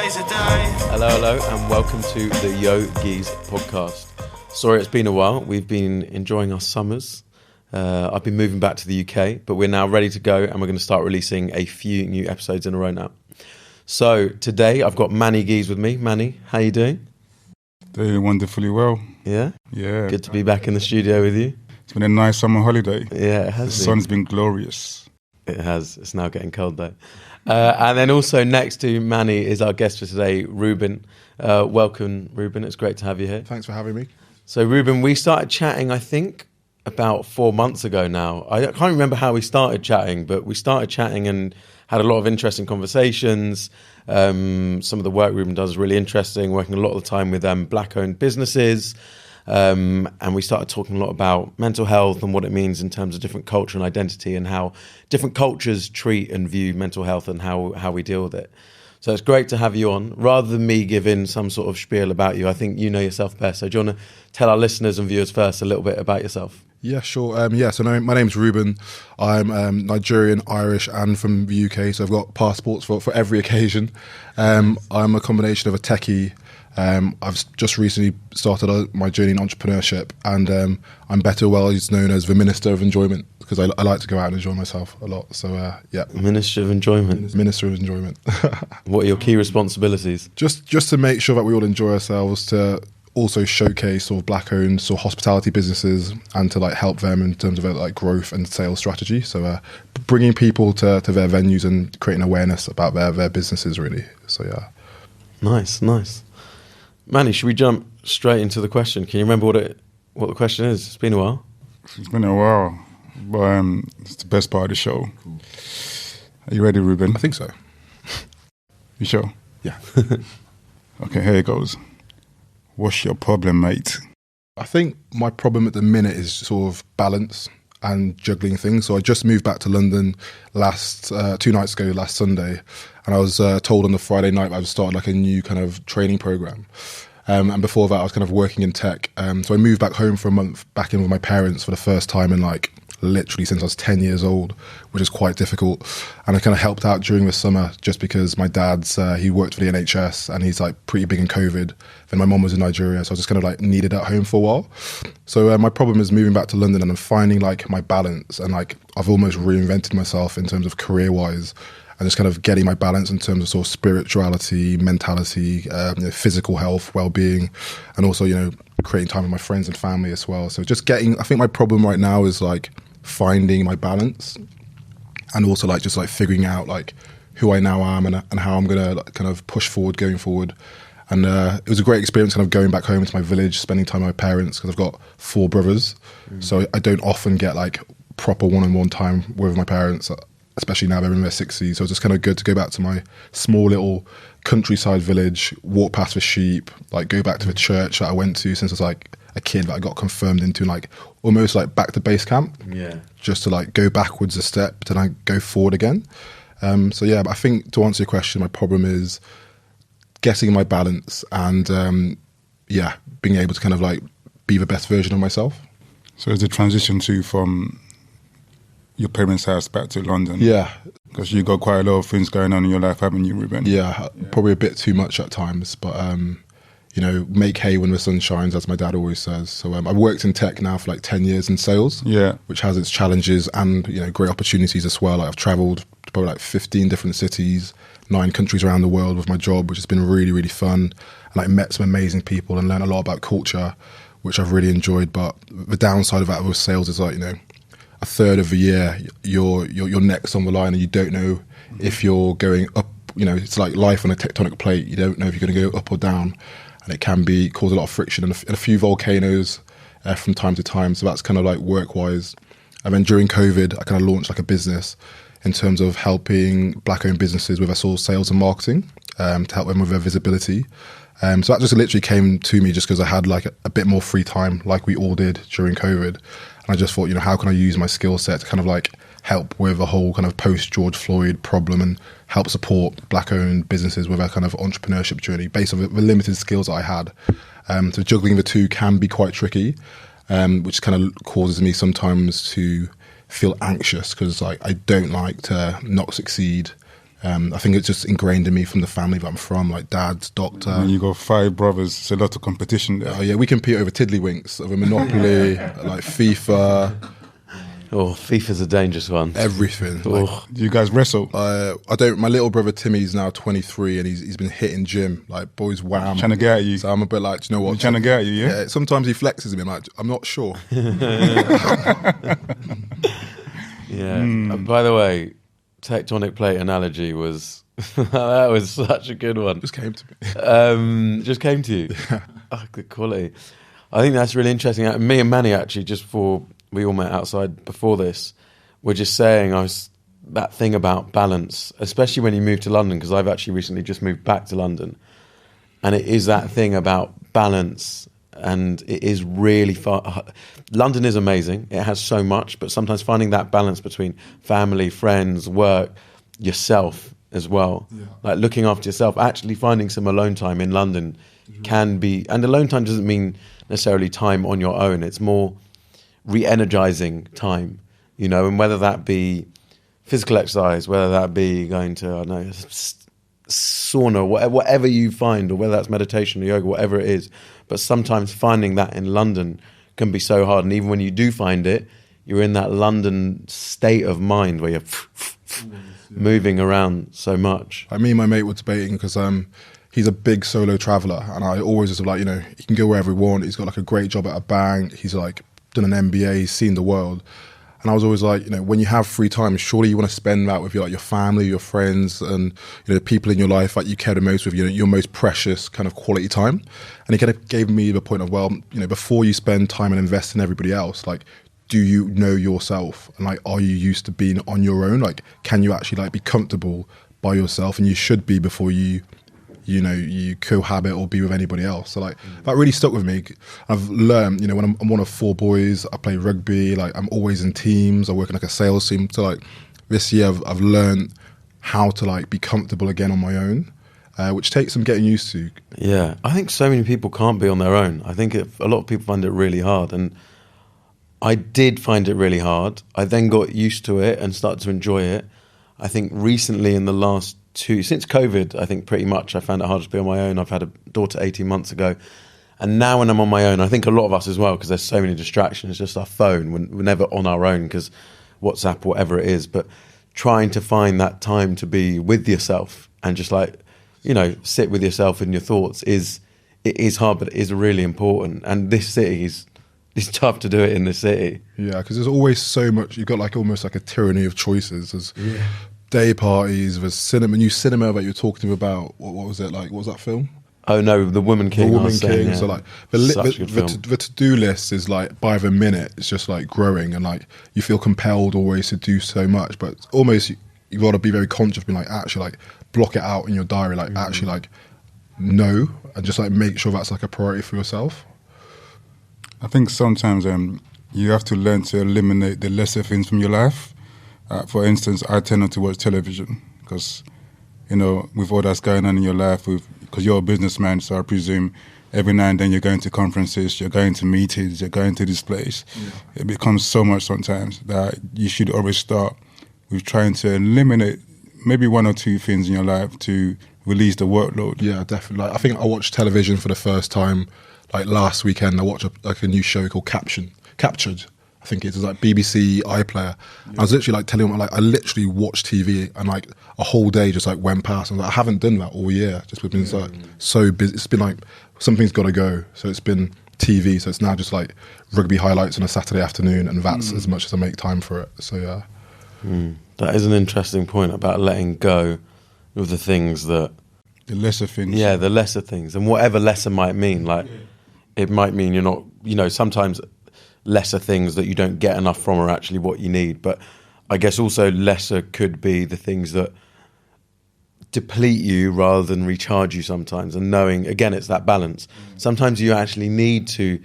Hello, and welcome to the Yogeez Podcast. Sorry, it's been a while. We've been enjoying our summers. I've been moving back to the UK, but we're now ready to go, and we're going to start releasing a few new episodes in a row now. So today, I've got Manny Geez with me. Manny, how you doing? Doing wonderfully well. Yeah? Yeah. Good to be back in the studio with you. It's been a nice summer holiday. Yeah, it has The sun's been glorious. It has. It's now getting cold though. And then also next to Manny is our guest for today, Reuben. Welcome, Reuben. It's great to have you here. Thanks for having me. So, Reuben, we started chatting, I think, about 4 months ago now. I can't remember how we started chatting, but we started chatting and had a lot of interesting conversations. Some of the work Reuben does is really interesting, working a lot of the time with Black-owned businesses. And we started talking a lot about mental health and what it means in terms of different culture and identity and how different cultures treat and view mental health and how we deal with it. So it's great to have you on. Rather than me giving some sort of spiel about you, I think you know yourself best. So do you want to tell our listeners and viewers first a little bit about yourself? Yeah, sure. My name's Reuben. I'm Nigerian, Irish, and from the UK. So I've got passports for every occasion. I'm a combination of a techie. I've just recently started my journey in entrepreneurship, and I'm better well known as the Minister of Enjoyment because I like to go out and enjoy myself a lot. So, yeah. Minister of Enjoyment. Minister of Enjoyment. What are your key responsibilities? Just to make sure that we all enjoy ourselves, to also showcase sort of Black-owned sort of hospitality businesses and to like help them in terms of like growth and sales strategy. So bringing people to their venues and creating awareness about their businesses really. So, yeah. Nice. Manny, should we jump straight into the question? Can you remember what the question is? It's been a while. It's been a while, but it's the best part of the show. Cool. Are you ready, Reuben? I think so. You sure? Yeah. Okay, here it goes. What's your problem, mate? I think my problem at the minute is sort of balance and juggling things. So I just moved back to London 2 nights ago, last Sunday, and I was told on the Friday night that I've started like a new kind of training program. And before that, I was kind of working in tech. So I moved back home for a month, back in with my parents for the first time in like literally since I was 10 years old, which is quite difficult. And I kind of helped out during the summer just because my dad's, he worked for the NHS and he's like pretty big in COVID. Then my mum was in Nigeria, so I was just kind of like needed at home for a while. So my problem is moving back to London and I'm finding like my balance, and like I've almost reinvented myself in terms of career-wise and just kind of getting my balance in terms of sort of spirituality, mentality, physical health, well-being, and also, creating time with my friends and family as well. So just I think my problem right now is like finding my balance and also like just like figuring out like who I now am and how I'm going to like kind of push forward going forward. And it was a great experience kind of going back home to my village, spending time with my parents because I've got 4 brothers. So I don't often get like proper one-on-one time with my parents, especially now they're in their 60s. So it's just kind of good to go back to my small little countryside village, walk past the sheep, like go back to the church that I went to since I was like a kid that I got confirmed into, like almost like back to base camp. Yeah. Just to like go backwards a step to like go forward again. So yeah, but I think to answer your question, my problem is getting my balance and being able to kind of like be the best version of myself. So is the transition from your parents' house back to London? Yeah. Because you got quite a lot of things going on in your life, haven't you, Reuben? Yeah, probably a bit too much at times, but make hay when the sun shines, as my dad always says. So I've worked in tech now for like 10 years in sales, which has its challenges and great opportunities as well. Like I've travelled to probably like 15 different cities, 9 countries around the world with my job, which has been really, really fun. And I met some amazing people and learned a lot about culture, which I've really enjoyed. But the downside of that with sales is like, a third of the year you're next on the line and you don't know if you're going up. It's like life on a tectonic plate. You don't know if you're going to go up or down, and it can cause a lot of friction and a few volcanoes from time to time. So that's kind of like work-wise. And then during COVID, I kind of launched like a business in terms of helping Black-owned businesses with sort of sales and marketing to help them with their visibility. So that just literally came to me just because I had like a bit more free time, like we all did during COVID. And I just thought, how can I use my skill set to kind of like help with a whole kind of post-George Floyd problem and help support Black-owned businesses with a kind of entrepreneurship journey based on the limited skills that I had. So juggling the two can be quite tricky, which kind of causes me sometimes to feel anxious because like I don't like to not succeed I think it's just ingrained in me from the family that I'm from, like dad's doctor. When you got 5 brothers, it's a lot of competition there. Oh yeah, we compete over tiddlywinks, over Monopoly, like FIFA. Oh, FIFA's a dangerous one. Everything. Like, Do you guys wrestle? I don't. My little brother Timmy's now 23, and he's been hitting gym. Like boys, wham. Trying to get at you. So I'm a bit like, do you know what? He's trying to get at you, yeah? Sometimes he flexes me. I'm like, I'm not sure. Yeah. By the way, tectonic plate analogy was that was such a good one. Just came to me. Just came to you. Oh, good quality. I think that's really interesting. Me and Manny actually, just before we all met outside before this, we're just saying that thing about balance, especially when you move to London, because I've actually recently just moved back to London, and it is that thing about balance, and it is really far. London is amazing. It has so much, but sometimes finding that balance between family, friends, work, yourself as well, like looking after yourself, actually finding some alone time in London can be, and alone time doesn't mean necessarily time on your own. It's more re-energizing time, you know, and whether that be physical exercise, whether that be going to, I don't know, sauna, whatever you find, or whether that's meditation or yoga, whatever it is. But sometimes finding that in London can be so hard. And even when you do find it, you're in that London state of mind where you're moving around so much. Me and my mate were debating because he's a big solo traveller, and I always was like, you know, he can go wherever he wants. He's got like a great job at a bank. He's like done an MBA. He's seen the world. And I was always like, you know, when you have free time, surely you want to spend that with your family, your friends, and you know, the people in your life that you care the most with, you know, your most precious kind of quality time. And he kind of gave me the point of, well, you know, before you spend time and invest in everybody else, like, do you know yourself? And like, are you used to being on your own? Like, can you actually like be comfortable by yourself? And you should be before you cohabit or be with anybody else. So like that really stuck with me. I've learned, you know, when I'm one of 4 boys, I play rugby, like I'm always in teams, I work in like a sales team. So like this year I've learned how to like be comfortable again on my own, which takes some getting used to. Yeah, I think so many people can't be on their own. I think a lot of people find it really hard, and I did find it really hard. I then got used to it and started to enjoy it. I think recently in the last since COVID, I think pretty much I found it hard to be on my own. I've had a daughter 18 months ago. And now when I'm on my own, I think a lot of us as well, because there's so many distractions, just our phone, we're never on our own because WhatsApp, whatever it is, but trying to find that time to be with yourself and just like, you know, sit with yourself and your thoughts it is hard, but it is really important. And this city it's tough to do it in the city. Yeah, because there's always so much, you've got like almost like a tyranny of choices. There's day parties, there's new cinema that you're talking about. What was it like? What was that film? Oh no, The Woman King. The Woman King. Yeah. So like the to-do list is like by the minute, it's just like growing, and like you feel compelled always to do so much, but almost you got to be very conscious, being like actually like block it out in your diary, like actually like no, and just like make sure that's like a priority for yourself. I think sometimes you have to learn to eliminate the lesser things from your life. For instance, I tend not to watch television because, you know, with all that's going on in your life, because you're a businessman, so I presume every now and then you're going to conferences, you're going to meetings, you're going to this place. Yeah. It becomes so much sometimes that you should always start with trying to eliminate maybe 1 or 2 things in your life to release the workload. Yeah, definitely. Like, I think I watched television for the first time like last weekend. I watched a new show called Captured. I think it's like BBC iPlayer. Yeah. I was literally like telling him, like I literally watched TV and like a whole day just like went past. And I haven't done that all year. Just been like so busy. It's been like something's got to go. So it's been TV. So it's now just like rugby highlights on a Saturday afternoon, and that's as much as I make time for it. So yeah, that is an interesting point about letting go of the things that the lesser things. Yeah, the lesser things, and whatever lesser might mean. Like it might mean you're not. You know, sometimes lesser things that you don't get enough from are actually what you need. But I guess also lesser could be the things that deplete you rather than recharge you sometimes. And knowing, again, it's that balance. Sometimes you actually need to,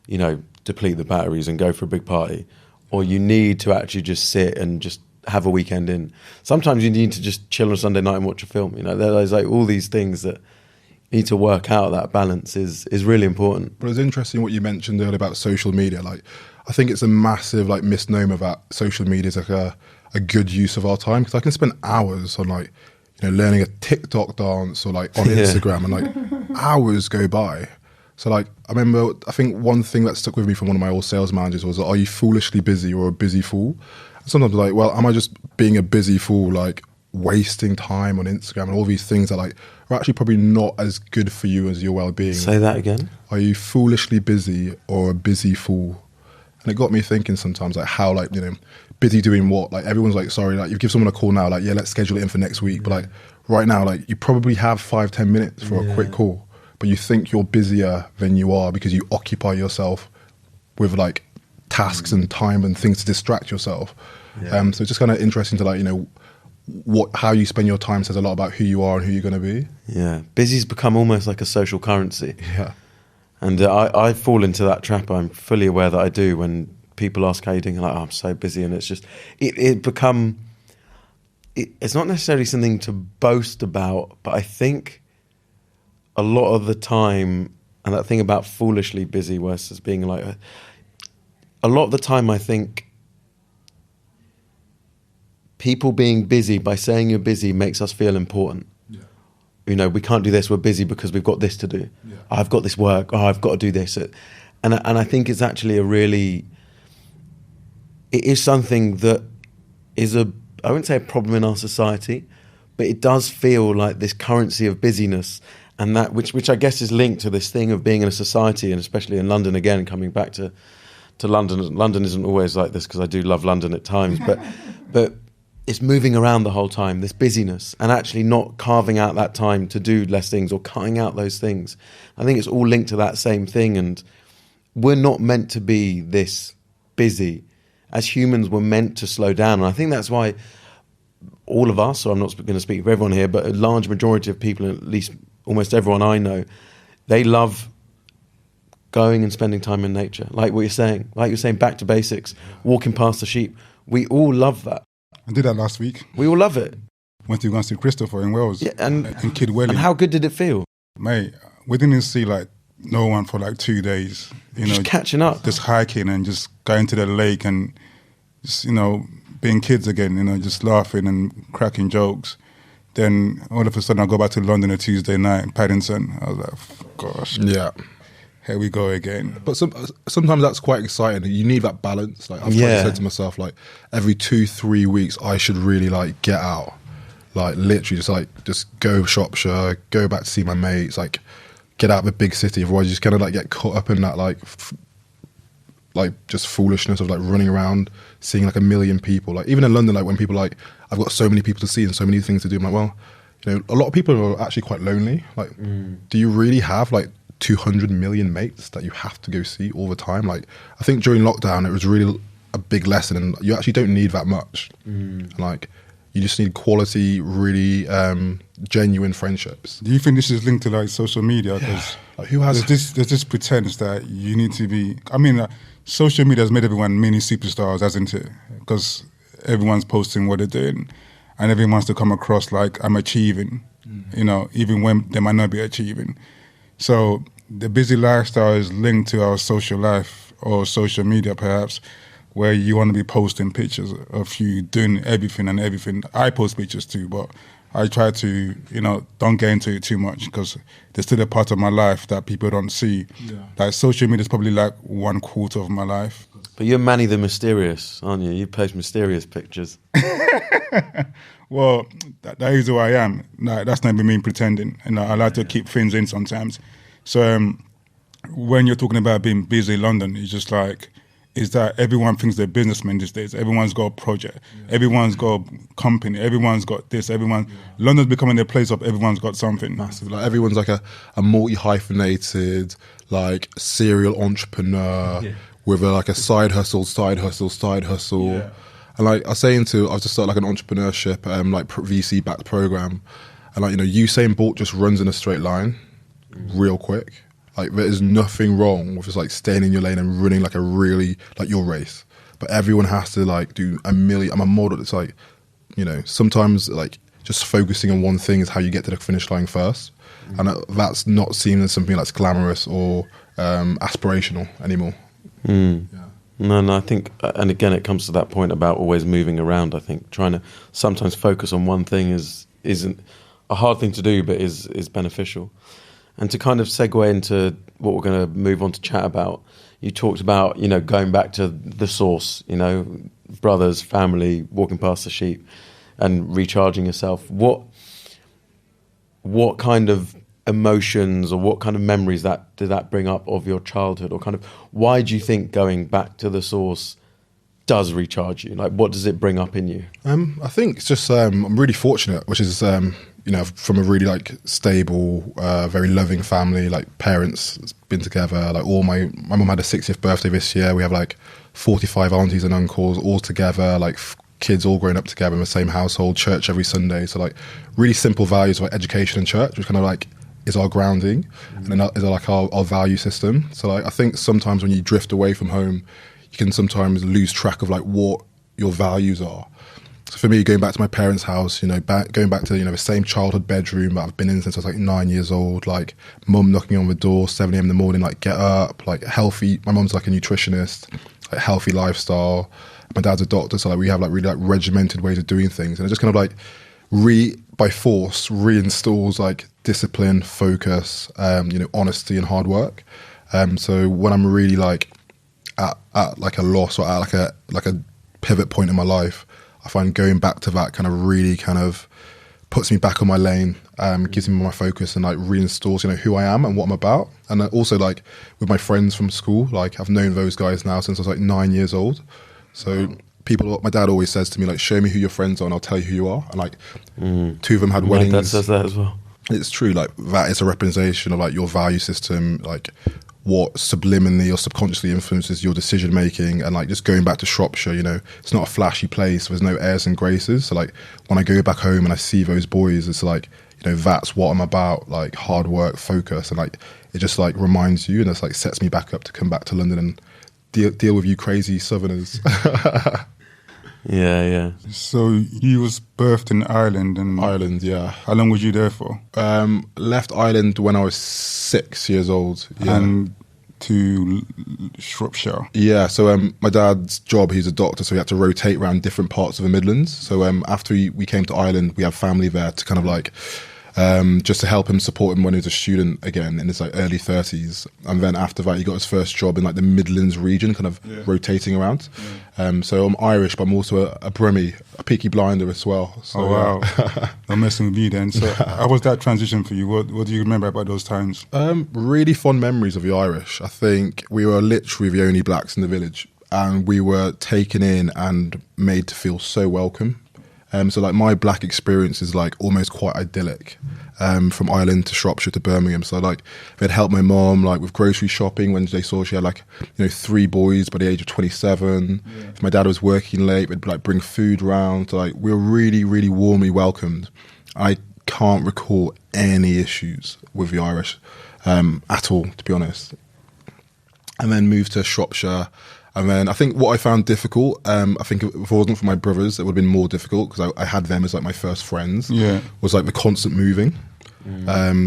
you know, deplete the batteries and go for a big party. Or you need to actually just sit and just have a weekend in. Sometimes you need to just chill on a Sunday night and watch a film. You know, there's like all these things that need to work out. That balance is really important. But it's interesting what you mentioned earlier about social media. Like, I think it's a massive like misnomer that social media is like a good use of our time, because I can spend hours on like learning a TikTok dance or like on Instagram, and like hours go by. So like I think one thing that stuck with me from one of my old sales managers was, are you foolishly busy or a busy fool? And sometimes like, well, am I just being a busy fool, like wasting time on Instagram and all these things that like are actually probably not as good for you as your well-being? Say that again. Are you foolishly busy or a busy fool? And it got me thinking sometimes, like how, like, busy doing what? Like everyone's like, sorry, like you give someone a call now, like, yeah, let's schedule it in for next week. But like right now, like you probably have 5-10 minutes for a quick call, but you think you're busier than you are because you occupy yourself with like tasks and time and things to distract yourself. So it's just kind of interesting to like, how you spend your time says a lot about who you are and who you're going to be. Yeah. Busy's become almost like a social currency. Yeah. And I fall into that trap. I'm fully aware that I do when people ask how you're doing. I'm like, oh, I'm so busy. And it's just, it's not necessarily something to boast about, but I think a lot of the time, and that thing about foolishly busy versus being like, a lot of the time I think people being busy, by saying you're busy, makes us feel important. Yeah. We can't do this, we're busy because we've got this to do. Yeah. I've got this work, I've got to do this. And I think it's actually it is something that is I wouldn't say a problem in our society, but it does feel like this currency of busyness, and that which I guess is linked to this thing of being in a society, and especially in London again, coming back to London. London isn't always like this because I do love London at times, but it's moving around the whole time, this busyness, and actually not carving out that time to do less things or cutting out those things. I think it's all linked to that same thing, and we're not meant to be this busy. As humans, we're meant to slow down, and I think that's why all of us, or I'm not going to speak for everyone here, but a large majority of people, at least almost everyone I know, they love going and spending time in nature, like you're saying, back to basics, walking past the sheep. We all love that. I did that last week. We all love it. Went to Christopher in Wales, in Kid Welly. And how good did it feel? Mate, we didn't see like no one for like 2 days. Just catching up. Just hiking and just going to the lake and just, being kids again, just laughing and cracking jokes. Then all of a sudden I go back to London a Tuesday night in Paddington. I was like, gosh. Yeah. Here we go again. But sometimes that's quite exciting. You need that balance. Like I've said to myself, like every 2-3 weeks, I should really like get out, like literally just go Shropshire, go back to see my mates, like get out of a big city. Otherwise, you just kind of like get caught up in that like just foolishness of like running around, seeing like a million people. Like even in London, like when people like, I've got so many people to see and so many things to do. I'm like, well, a lot of people are actually quite lonely. Like, do you really have like 200 million mates that you have to go see all the time? Like I think during lockdown it was really a big lesson, and you actually don't need that much. Like you just need quality, really genuine friendships. Do you think this is linked to like social media? Because like, who has there's this pretense that you need to be, social media has made everyone mini superstars, hasn't it? Because everyone's posting what they're doing and everyone wants to come across like I'm achieving, even when they might not be achieving. So the busy lifestyle is linked to our social life or social media perhaps, where you want to be posting pictures of you doing everything and everything. I post pictures too, but I try to, don't get into it too much because there's still a part of my life that people don't see. Yeah. Like social media is probably like 1/4 of my life. But you're Manny the Mysterious, aren't you? You post mysterious pictures. Well, that is who I am. No, that's not me pretending. I like to keep things in sometimes. So when you're talking about being busy in London, it's just like, is that everyone thinks they're businessmen these days. Everyone's got a project. Yeah. Everyone's got a company. Everyone's got this. London's becoming the place of everyone's got something. Massive. Like everyone's like a multi-hyphenated, like serial entrepreneur with a side hustle. Yeah. And like I was saying I've just started like an entrepreneurship, VC-backed program. And like, Usain Bolt just runs in a straight line real quick. Like there is nothing wrong with just like staying in your lane and running like a really like your race. But everyone has to like do a million. I'm a model. It's like, sometimes like just focusing on one thing is how you get to the finish line first. And that's not seen as something that's glamorous or aspirational anymore. Yeah. No, I think, and again, it comes to that point about always moving around. I think trying to sometimes focus on one thing is isn't a hard thing to do, but is beneficial. And to kind of segue into what we're going to move on to chat about, you talked about, you know, going back to the source, you know, brothers, family, walking past the sheep and recharging yourself. What kind of emotions or what kind of memories did that bring up of your childhood, or kind of why do you think going back to the source does recharge you? Like, what does it bring up in you? I think it's just I'm really fortunate, which is you know, from a really like stable, very loving family. Like parents been together. Like my mum had a 60th birthday this year. We have like 45 aunties and uncles all together. Like kids all growing up together in the same household. Church every Sunday. So like really simple values like education and church, which kind of like is our grounding, and then is like our value system. So like I think sometimes when you drift away from home, you can sometimes lose track of like what your values are. So for me, going back to my parents' house, you know, going back to, you know, the same childhood bedroom that I've been in since I was like 9 years old, like mum knocking on the door 7 a.m. in the morning, like get up, like healthy. My mum's like a nutritionist, like healthy lifestyle. My dad's a doctor, so like we have like really like regimented ways of doing things, and it just kind of like by force reinstalls like discipline, focus, you know, honesty and hard work. So when I'm really like at like a loss or at like a pivot point in my life, I find going back to that kind of really kind of puts me back on my lane, gives me my focus and like reinstalls, you know, who I am and what I'm about. And also like with my friends from school, like I've known those guys now since I was like 9 years old. So my dad always says to me, like, show me who your friends are and I'll tell you who you are. And like 2 of them had weddings. My dad says that as well. It's true, like that is a representation of like your value system, like what subliminally or subconsciously influences your decision making. And like just going back to Shropshire, you know, it's not a flashy place, there's no airs and graces. So like when I go back home and I see those boys, it's like, you know, that's what I'm about, like hard work, focus, and like it just like reminds you, and it's like sets me back up to come back to London and deal with you crazy Southerners. Yeah. So you was birthed in Ireland, and Ireland, yeah. How long was you there for? Left Ireland when I was 6 years old. Yeah. And to Shropshire. Yeah, so my dad's job, he's a doctor, so he had to rotate around different parts of the Midlands. So after we came to Ireland, we have family there to kind of like just to help him, support him when he was a student again in his like early 30s. And then after that, he got his first job in like the Midlands region, kind of rotating around. So I'm Irish, but I'm also a Brummie, a Peaky Blinder as well. So, oh, wow. I'm messing with you then. So how was that transition for you? What do you remember about those times? Really fond memories of the Irish. I think we were literally the only blacks in the village, and we were taken in and made to feel so welcome. So like my black experience is like almost quite idyllic, from Ireland to Shropshire to Birmingham. So like they'd help my mom like with grocery shopping when they saw she had like, you know, 3 boys by the age of 27. Yeah. If my dad was working late, they'd like bring food round. So like we were really, really warmly welcomed. I can't recall any issues with the Irish at all, to be honest. And then moved to Shropshire. And then I think what I found difficult, I think if it wasn't for my brothers, it would have been more difficult because I had them as like my first friends, was like the constant moving.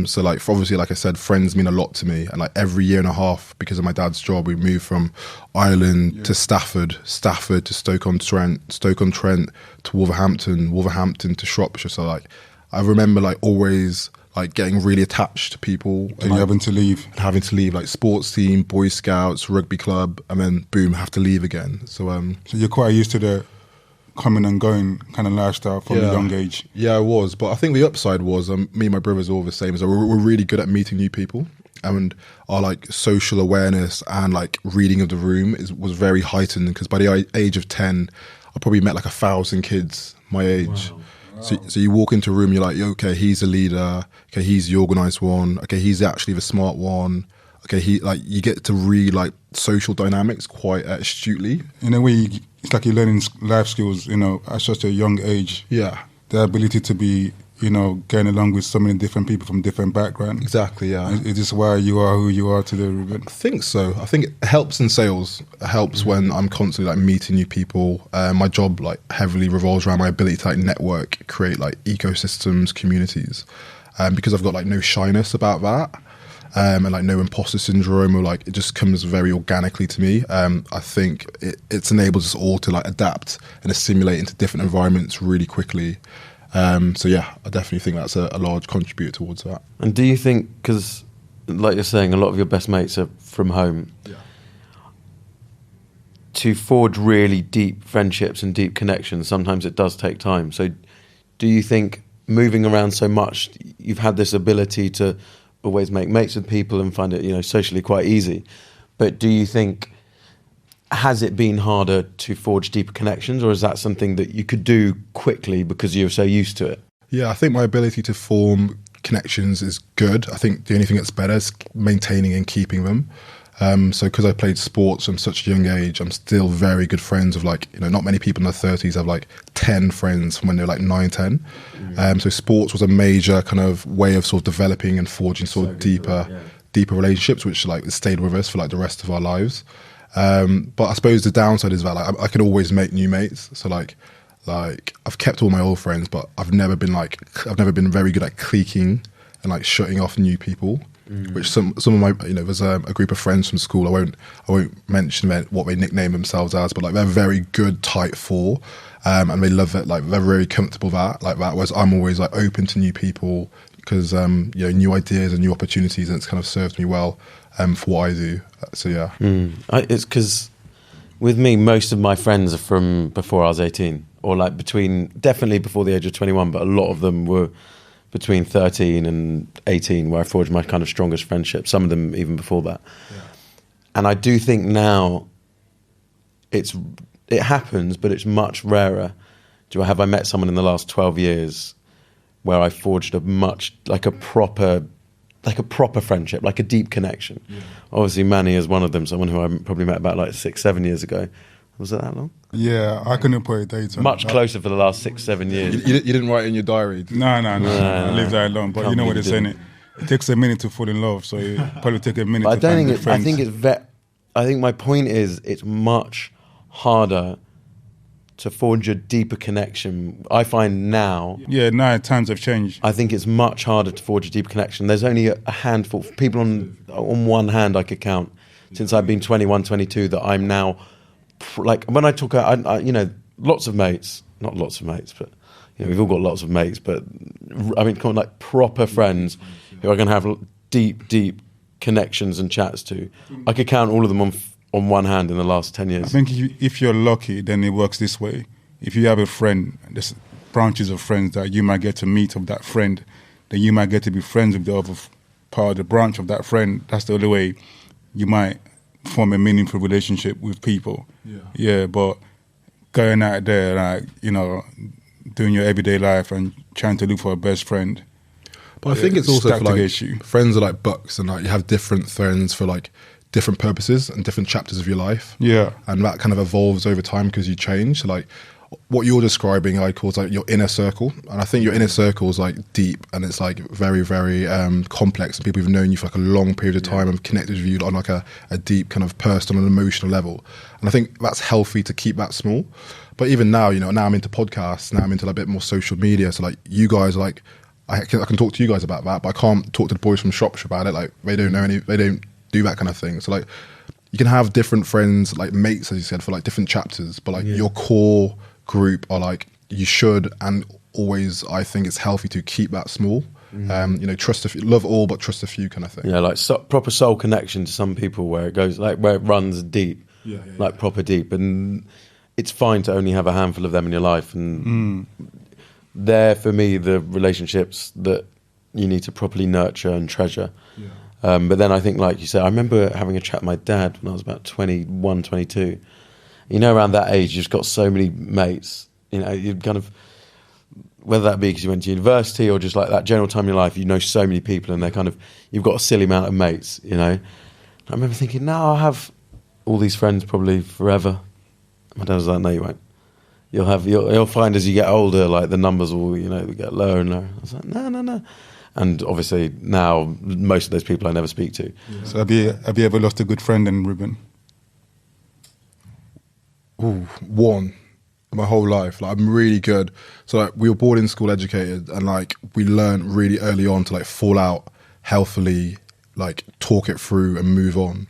So like, obviously, like I said, friends mean a lot to me. And like every year and a half, because of my dad's job, we moved from Ireland to Stafford to Stoke-on-Trent to Wolverhampton to Shropshire. So like, I remember like always like getting really attached to people. And like, having to leave, like sports team, Boy Scouts, rugby club, and then boom, have to leave again. So you're quite used to the coming and going kind of lifestyle from a young age. Yeah, I was. But I think the upside was me and my brothers are all the same. So we're really good at meeting new people. And our like social awareness and like reading of the room was very heightened, because by the age of 10, I probably met like 1,000 kids my age. Wow. So you walk into a room, you're like, okay, he's a leader. Okay, he's the organised one. Okay, he's actually the smart one. Okay, you get to read like social dynamics quite astutely. In a way, it's like you're learning life skills, you know, at such a young age. Yeah. The ability to be, you know, going along with so many different people from different backgrounds. Exactly, yeah. Is this why you are who you are today, Reuben? I think so. I think it helps in sales. It helps when I'm constantly like meeting new people. My job like heavily revolves around my ability to like network, create like ecosystems, communities. Because I've got like no shyness about that. And like no imposter syndrome, or like it just comes very organically to me. I think it's enabled us all to like adapt and assimilate into different environments really quickly. So yeah, I definitely think that's a large contributor towards that. And do you think, because like you're saying, a lot of your best mates are from home, to forge really deep friendships and deep connections, sometimes it does take time. So do you think moving around so much, you've had this ability to always make mates with people and find it, socially quite easy? But do you think, has it been harder to forge deeper connections, or is that something that you could do quickly because you're so used to it? Yeah, I think my ability to form connections is good. I think the only thing that's better is maintaining and keeping them. So because I played sports from such a young age, I'm still very good friends with not many people in their 30s have 10 friends from when they're 9, 10. So sports was a major kind of way of sort of developing and forging sort of deeper relationships, which stayed with us for the rest of our lives. But I suppose the downside is that I can always make new mates. So I've kept all my old friends, but I've never been very good at cliquing and shutting off new people. Which some of my there's a group of friends from school. I won't mention what they nickname themselves as, but they're very good tight four, and they love it. They're very comfortable that. Whereas I'm always open to new people because new ideas and new opportunities, and it's kind of served me well for what I do. So yeah, it's because with me, most of my friends are from before I was 18, or definitely before the age of 21, but a lot of them were between 13 and 18 where I forged my kind of strongest friendships, some of them even before that. And I do think now it happens, but it's much rarer. Have I met someone in the last 12 years where I forged a proper friendship, a deep connection? Obviously Manny is one of them, someone who I probably met about 6-7 years ago. Was it that long? Yeah, I couldn't put a date on much closer for the last 6-7 years. You didn't write in your diary? No. I lived that long. But you know what they're saying? It takes a minute to fall in love, so it probably take a minute to find good friends. I think my point is it's much harder to forge a deeper connection. I find now... Yeah, now times have changed. I think it's much harder to forge a deeper connection. There's only a handful of people on one hand I could count since I've been 21, 22 that I'm now... when I talk, lots of mates, not lots of mates, but we've all got lots of mates, but I mean, kind of proper friends who are going to have deep connections and chats to. I could count all of them on one hand in the last 10 years. I think if you're lucky, then it works this way. If you have a friend, there's branches of friends that you might get to meet of that friend, then you might get to be friends with the other part of the branch of that friend. That's the only way you might form a meaningful relationship with people. But going out there, doing your everyday life and trying to look for a best friend. But I think it's also for friends are like books, and you have different friends for different purposes and different chapters of your life. Yeah, and that kind of evolves over time because you change. So what you're describing, I call your inner circle, and I think your inner circle is deep, and it's very, very complex. And people who've known you for a long period of time and connected with you on a deep kind of personal and emotional level. And I think that's healthy to keep that small. But even now, now I'm into podcasts. Now I'm into a bit more social media. So you guys I can talk to you guys about that, but I can't talk to the boys from Shropshire about it. They don't know they don't do that kind of thing. So you can have different friends, mates, as you said, for different chapters. But your core group are you should, and always I think it's healthy to keep that small. Trust a few, love all but trust a few kind of thing. Proper soul connection to some people where it goes where it runs deep, proper deep, and it's fine to only have a handful of them in your life, and they're for me the relationships that you need to properly nurture and treasure. But then I think, like you said, I remember having a chat with my dad when I was about 21, 22. Around that age, you've just got so many mates. You kind of, whether that be because you went to university or just that general time in your life, so many people, and they're kind of, you've got a silly amount of mates. I remember thinking, no, I'll have all these friends probably forever. My dad was like, no, you won't. You'll find as you get older, the numbers will, get lower and lower. I was like, no. And obviously now most of those people I never speak to. Yeah. So have you ever lost a good friend then, Reuben? Ooh, one. My whole life. I'm really good. So we were boarding school educated, and we learned really early on to fall out healthily, talk it through and move on.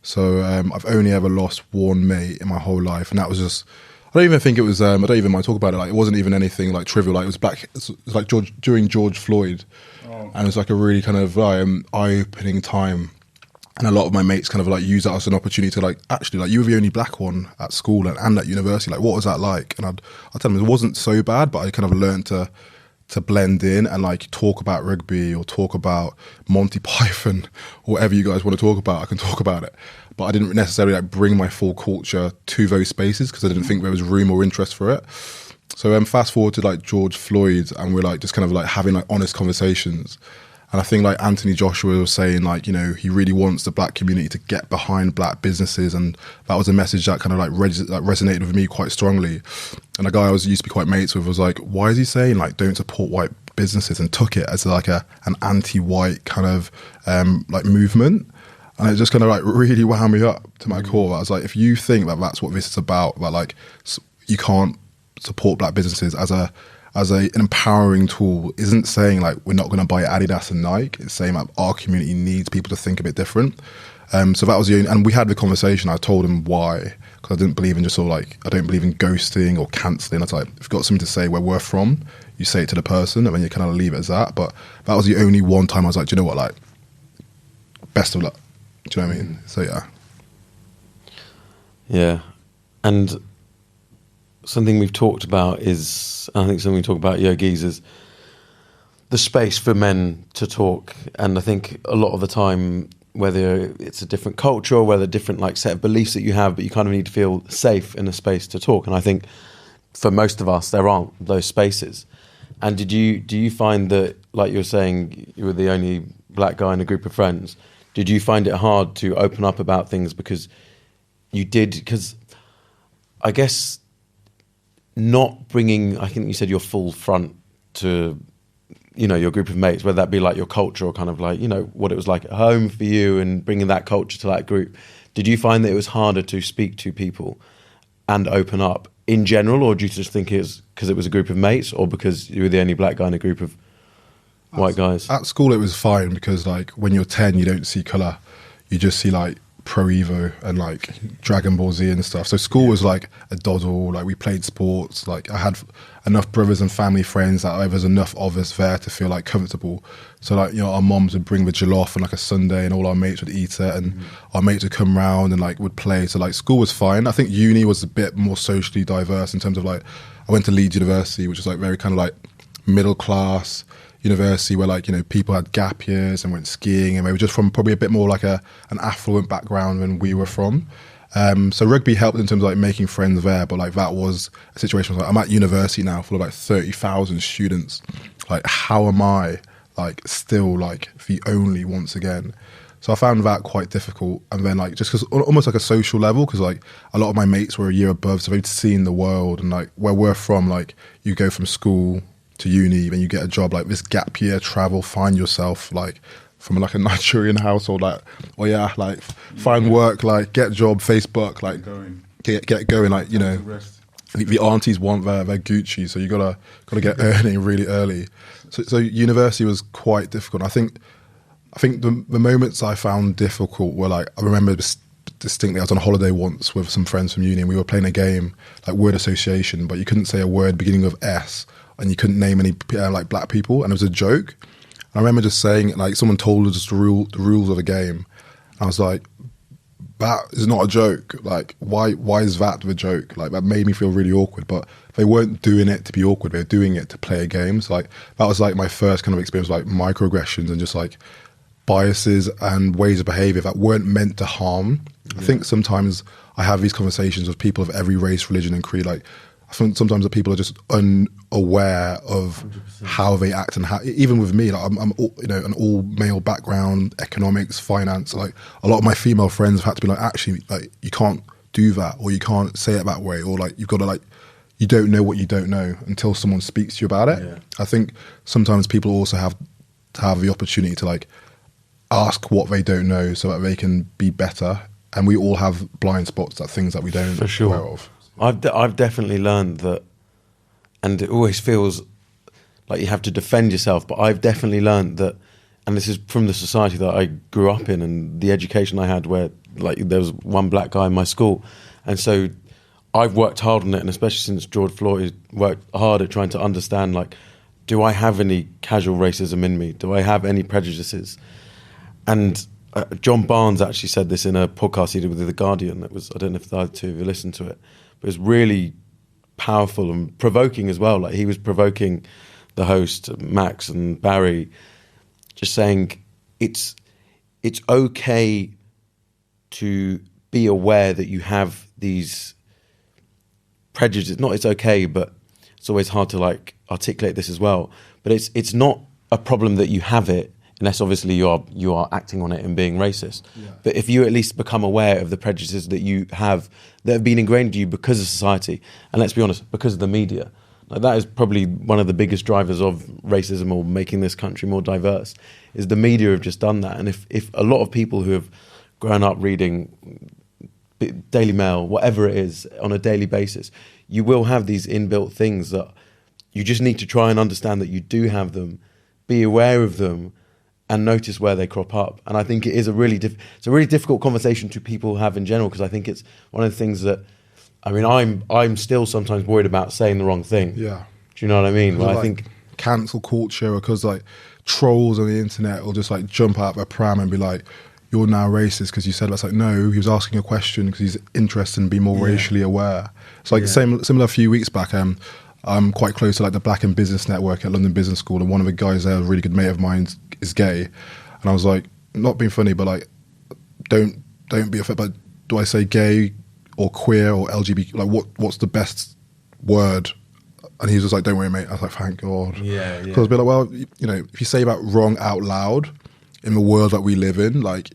So I've only ever lost one mate in my whole life, and that was just, I don't even think it was. I don't even mind talking about it. Like, it wasn't even anything like trivial. Like, it was like during George Floyd, and it was like a really kind of eye-opening time. And a lot of my mates kind of like use that as an opportunity to like, actually, like, you were the only black one at school and at university. Like, what was that like? And I'd tell them it wasn't so bad, but I kind of learned to blend in and like talk about rugby or talk about Monty Python or whatever you guys want to talk about. I can talk about it, but I didn't necessarily like bring my full culture to those spaces because I didn't think there was room or interest for it. So fast forward to like George Floyd, and we're like just kind of like having like honest conversations. And I think like Anthony Joshua was saying, like, you know, he really wants the black community to get behind black businesses, and that was a message that kind of like resonated with me quite strongly. And a guy I used to be quite mates with was like, why is he saying like don't support white businesses, and took it as like an anti-white kind of like movement. And it just kind of like really wound me up to my core. I was like, if you think that that's what this is about, that like you can't support black businesses as an empowering tool, isn't saying like we're not going to buy Adidas and Nike. It's saying like our community needs people to think a bit different. So that was the only, and we had the conversation. I told him why, because I didn't believe in just sort of like, I don't believe in ghosting or cancelling. I was like, if you've got something to say where we're from, you say it to the person, and then you kind of leave it as that. But that was the only one time I was like, do you know what, like, best of luck. Do you know what I mean? So yeah. Yeah. And something we've talked about is, I think something we talk about Yogeez is the space for men to talk. And I think a lot of the time, whether it's a different culture or whether a different like set of beliefs that you have, but you kind of need to feel safe in a space to talk. And I think for most of us, there aren't those spaces. And do you find that, like you were saying, you were the only black guy in a group of friends? Did you find it hard to open up about things because you did? Because I guess not bringing, I think you said your full front to, you know, your group of mates, whether that be like your culture or kind of like, you know, what it was like at home for you and bringing that culture to that group. Did you find that it was harder to speak to people and open up in general, or do you just think it's because it was a group of mates, or because you were the only black guy in a group of white guys? At school it was fine because like when you're 10 you don't see colour, you just see like Pro Evo and like Dragon Ball Z and stuff. So school was like a doddle, like we played sports, like I had enough brothers and family friends that there was enough of us there to feel like comfortable. So like, you know, our moms would bring the jollof on like a Sunday and all our mates would eat it, and our mates would come round and like would play. So like school was fine. I think uni was a bit more socially diverse in terms of like, I went to Leeds University, which is like very kind of like middle class university where like, you know, people had gap years and went skiing, and they were just from probably a bit more like an affluent background than we were from. So rugby helped in terms of like making friends there, but like that was a situation where like, I'm at university now full of like 30,000 students. Like, how am I like still like the only, once again? So I found that quite difficult. And then like, just because almost like a social level, because like a lot of my mates were a year above, so they'd seen the world, and like where we're from, like you go from school to uni, then you get a job, like this gap year, travel, find yourself, like from like a Nigerian household, like, oh yeah, like find work, like get job, Facebook, like get going, like, you know, the aunties want their Gucci, so you gotta get earning really early. So university was quite difficult. I think the moments I found difficult were like, I remember distinctly, I was on holiday once with some friends from uni, and we were playing a game like word association, but you couldn't say a word beginning with S, and you couldn't name any like black people, and it was a joke. I remember just saying, like, someone told us the rules of the game, and I was like, that is not a joke. Like, why is that the joke? Like, that made me feel really awkward. But they weren't doing it to be awkward; they were doing it to play a game. So like, that was like my first kind of experience, like microaggressions and just like biases and ways of behaviour that weren't meant to harm. Yeah. I think sometimes I have these conversations with people of every race, religion, and creed. Like, I think sometimes the people are just unaware of 100%. How they act, and how, even with me, like I'm all, you know, an all male background, economics, finance. Like a lot of my female friends have had to be like, actually, like you can't do that, or you can't say it that way, or like you've got to like, you don't know what you don't know until someone speaks to you about it. Yeah. I think sometimes people also have to have the opportunity to like ask what they don't know so that they can be better. And we all have blind spots at things that we don't aware of. I've definitely learned that, and it always feels like you have to defend yourself, but I've definitely learned that, and this is from the society that I grew up in and the education I had, where like there was one black guy in my school, and so I've worked hard on it, and especially since George Floyd, worked hard at trying to understand, like, do I have any casual racism in me? Do I have any prejudices? And John Barnes actually said this in a podcast he did with The Guardian. That was, I don't know if the other two of you listened to it, but it was really powerful and provoking as well. Like, he was provoking the host, Max and Barry, just saying it's okay to be aware that you have these prejudices. Not it's okay, but it's always hard to like articulate this as well. But it's not a problem that you have it, unless obviously you are acting on it and being racist. Yeah. But if you at least become aware of the prejudices that you have that have been ingrained into you because of society, and let's be honest, because of the media. Like, that is probably one of the biggest drivers of racism or making this country more diverse, is the media have just done that. And if a lot of people who have grown up reading Daily Mail, whatever it is, on a daily basis, you will have these inbuilt things that you just need to try and understand that you do have them, be aware of them, and notice where they crop up. And I think it is a really difficult conversation to people have in general, because I think it's one of the things that, I mean, I'm still sometimes worried about saying the wrong thing. Yeah. Do you know what I mean? Well, like, I think cancel culture, because like trolls on the internet will just like jump out of a pram and be like, you're now racist because you said, that's like, no, he was asking a question because he's interested in being more racially aware. It's like similar a few weeks back, I'm quite close to like the Black and Business Network at London Business School, and one of the guys there, a really good mate of mine, is gay. And I was like, not being funny, but like, don't be offended, but do I say gay or queer or LGBT? Like, what's the best word? And he was just like, don't worry, mate. I was like, thank God. Yeah. Because I was a bit like, well, you know, if you say that wrong out loud in the world that we live in, like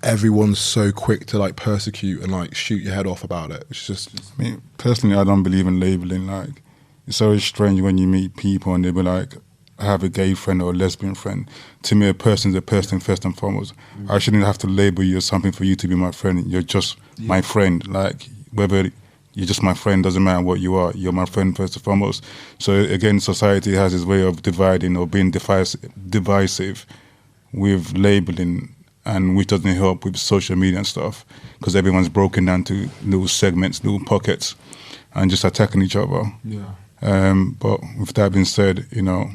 everyone's so quick to like persecute and like shoot your head off about it. It's just, I mean, personally, I don't believe in labeling. Like, it's always strange when you meet people and they be like, I have a gay friend or a lesbian friend. To me, a person's a person first and foremost. I shouldn't have to label you as something for you to be my friend. You're just my friend. Like, whether you're just my friend, doesn't matter what you are. You're my friend first and foremost. So again, society has its way of dividing or being divisive with labeling, and which doesn't help with social media and stuff, because everyone's broken down to little segments, little pockets, and just attacking each other. yeah. But with that being said, you know,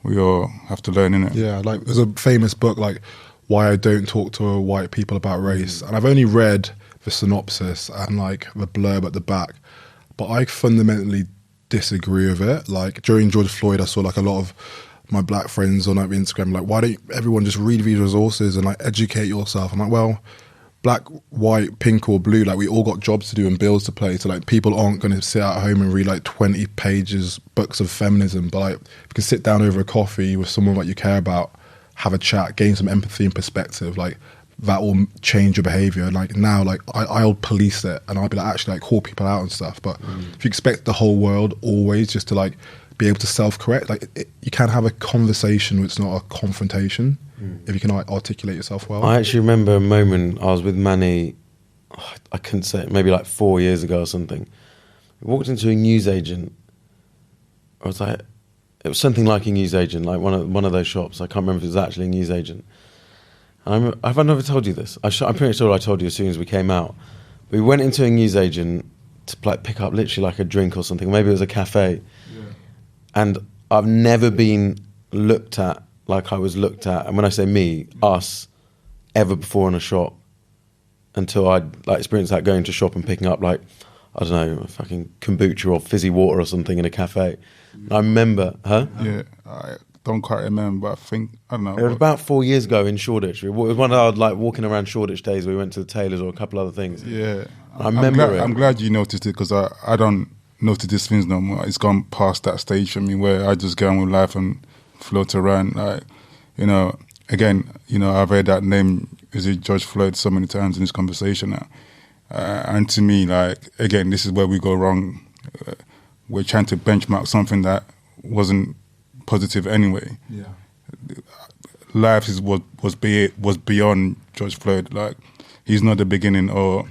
we all have to learn, innit? Yeah, like there's a famous book like Why I Don't Talk to White People About Race, and I've only read the synopsis and like the blurb at the back, but I fundamentally disagree with it. Like during George Floyd, I saw like a lot of my black friends on like Instagram like, why don't everyone just read these resources and like educate yourself? I'm like, well, black, white, pink or blue, like we all got jobs to do and bills to pay, so like people aren't going to sit at home and read like 20 pages books of feminism, but like you can sit down over a coffee with someone that you care about, have a chat, gain some empathy and perspective, like that will change your behavior. Like now, like I'll police it and I'll be like actually like call people out and stuff, but if you expect the whole world always just to like be able to self-correct, like you can have a conversation which is not a confrontation if you can articulate yourself well. I actually remember a moment I was with Manny, I couldn't say it, maybe like 4 years ago or something. We walked into a newsagent. I was like, it was something like a newsagent, like one of those shops. I can't remember if it was actually a newsagent. Have I never told you this? I'm pretty sure I told you as soon as we came out. We went into a newsagent to like pick up literally like a drink or something. Maybe it was a cafe. Yeah. And I've never been looked at like I was looked at, and when I say me, us, ever before in a shop, until I'd like experienced that going to a shop and picking up like, I don't know, a fucking kombucha or fizzy water or something in a cafe. I remember, Yeah, I don't quite remember, but I think, I don't know. It was about 4 years ago in Shoreditch. It was one of our like walking around Shoreditch days. We went to the tailors or a couple other things. Yeah. I remember I'm glad you noticed it, because I don't notice these things no more. It's gone past that stage for me where I just get on with life and float around. Like, you know, again, you know, I've heard that name, is it George Floyd, so many times in this conversation now. And to me, like, again, this is where we go wrong. We're trying to benchmark something that wasn't positive anyway. Yeah. Life was beyond George Floyd. Like, he's not the beginning or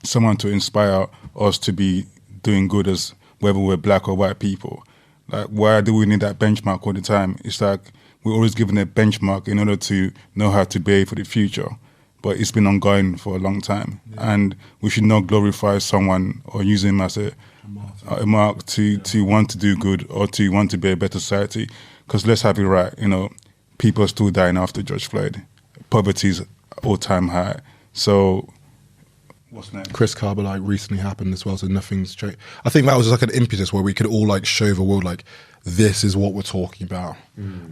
someone to inspire us to be doing good as whether we're black or white people. Like, why do we need that benchmark all the time? It's like we're always given a benchmark in order to know how to behave for the future. but it's been ongoing for a long time. Yeah. And we should not glorify someone or use him as a mark to want to do good or to want to be a better society. Because let's have it right, people are still dying after George Floyd. Poverty's all-time high. So what's next? Chris Carver recently happened as well, so nothing's changed. I think that was just an impetus where we could all show the world this is what we're talking about.